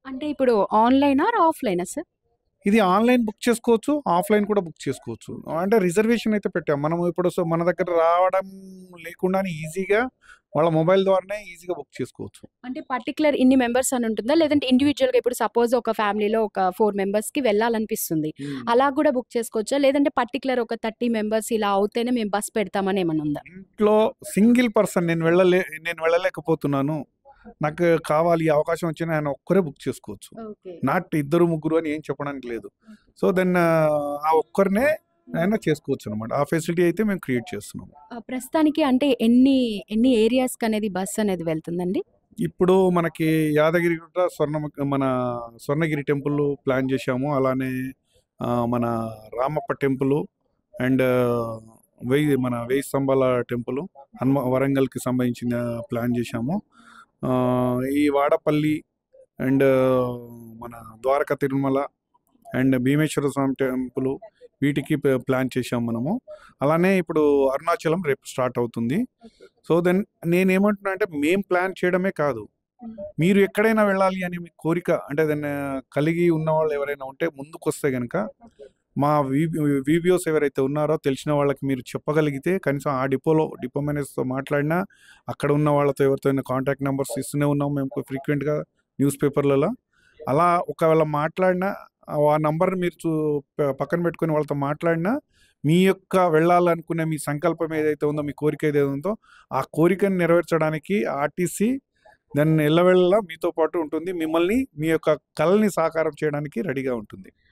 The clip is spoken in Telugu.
అంటే ఇప్పుడు ఆన్‌లైనా? ఆఫ్‌లైనా సార్? ఇది ఆన్‌లైన్ బుక్ చేసుకోవచ్చు. ఆఫ్‌లైన్ కూడా బుక్ చేసుకోవచ్చు. అంటే రిజర్వేషన్ అయితే పెట్టాం. మనం ఇప్పుడు మన దగ్గర రావడం లేకుండానే ఈజీగా వాళ్ళ మొబైల్ ద్వారానే ఈజీగా బుక్ చేసుకోవచ్చు. అంటే పర్టిక్యులర్ ఇన్ని మెంబర్స్ అని ఉంటుందా? లేదంటే ఇండివిడ్యుయల్‌గా ఇప్పుడు సపోజ్ ఒక ఫ్యామిలీలో ఒక 4 మెంబర్స్‌కి వెళ్ళాలనిపిస్తుంది. హ్మ్. అలా గూడా బుక్ చేసుకోవచ్చా? లేదంటే పర్టిక్యులర్ ఒక 30 మెంబర్స్ ఇలా అవుతేనే మేము బస్ పెడతామని ఏమన్నా ఉందా? ఇంట్లో సింగిల్ పర్సన్ నేను వెళ్ళలేకపోతున్నాను. నాకు కావాలి ఈ అవకాశం వచ్చిన ఆయన ఒక్కరే బుక్ చేసుకోవచ్చు. ఓకే. నాట్ ఇద్దరు, ముగ్గురు అని ఏం చెప్పడానికి లేదు. సో, దెన్ ఆ ఒక్కరినే ఆయన చేసుకోవచ్చనమాట. ఆ ఫెసిలిటీ అయితే మేము క్రియేట్ చేస్తున్నాం. ప్రస్తుతానికి అంటే ఎన్ని ఏరియాస్‌కనేది బస్ అనేది వెళ్తుందండి? ఇప్పుడు మనకి యాదగిరిగుట్ట మన స్వర్ణగిరి టెంపుల్ ప్లాన్ చేశాము. అలానే మన రామప్ప టెంపుల్ అండ్ వెయ్యి స్తంభాల టెంపుల్ వరంగల్‌కి సంబంధించిన ప్లాన్ చేశాము. ఈ వాడపల్లి అండ్ మన ద్వారకా తిరుమల అండ్ భీమేశ్వర స్వామి టెంపుల్ వీటికి ప్లాన్ చేశాం మనము. అలానే ఇప్పుడు అరుణాచలం రేపు స్టార్ట్ అవుతుంది. సో, దెన్ నేనేమంటున్నా అంటే మేము ప్లాన్ చేయడమే కాదు. మీరు ఎక్కడైనా వెళ్ళాలి అని మీ కోరిక అంటే దాన్ని కలిగి ఉన్నవాళ్ళు ఎవరైనా ఉంటే ముందుకొస్తే గనక మా వీబీఓస్ ఎవరైతే ఉన్నారో తెలిసిన వాళ్ళకి మీరు చెప్పగలిగితే కనీసం ఆ డిపో మేనేజర్‌తో మాట్లాడినా, అక్కడ ఉన్న వాళ్ళతో ఎవరితోనైనా కాంటాక్ట్ నంబర్స్ ఇస్తూనే ఉన్నాం మేము ఫ్రీక్వెంట్‌గా న్యూస్ పేపర్‌లలో. అలా ఒకవేళ మాట్లాడినా ఆ నంబర్‌ని మీరు పక్కన పెట్టుకొని వాళ్ళతో మాట్లాడినా, మీ యొక్క వెళ్ళాలనుకునే మీ సంకల్పం ఏదైతే ఉందో, మీ కోరిక ఏదైతే ఉందో, ఆ కోరికను నెరవేర్చడానికి ఆర్టీసీ ఎల్లవేళలా మీతో పాటు ఉంటుంది. మిమ్మల్ని మీ యొక్క కలని సాకారం చేయడానికి రెడీగా ఉంటుంది.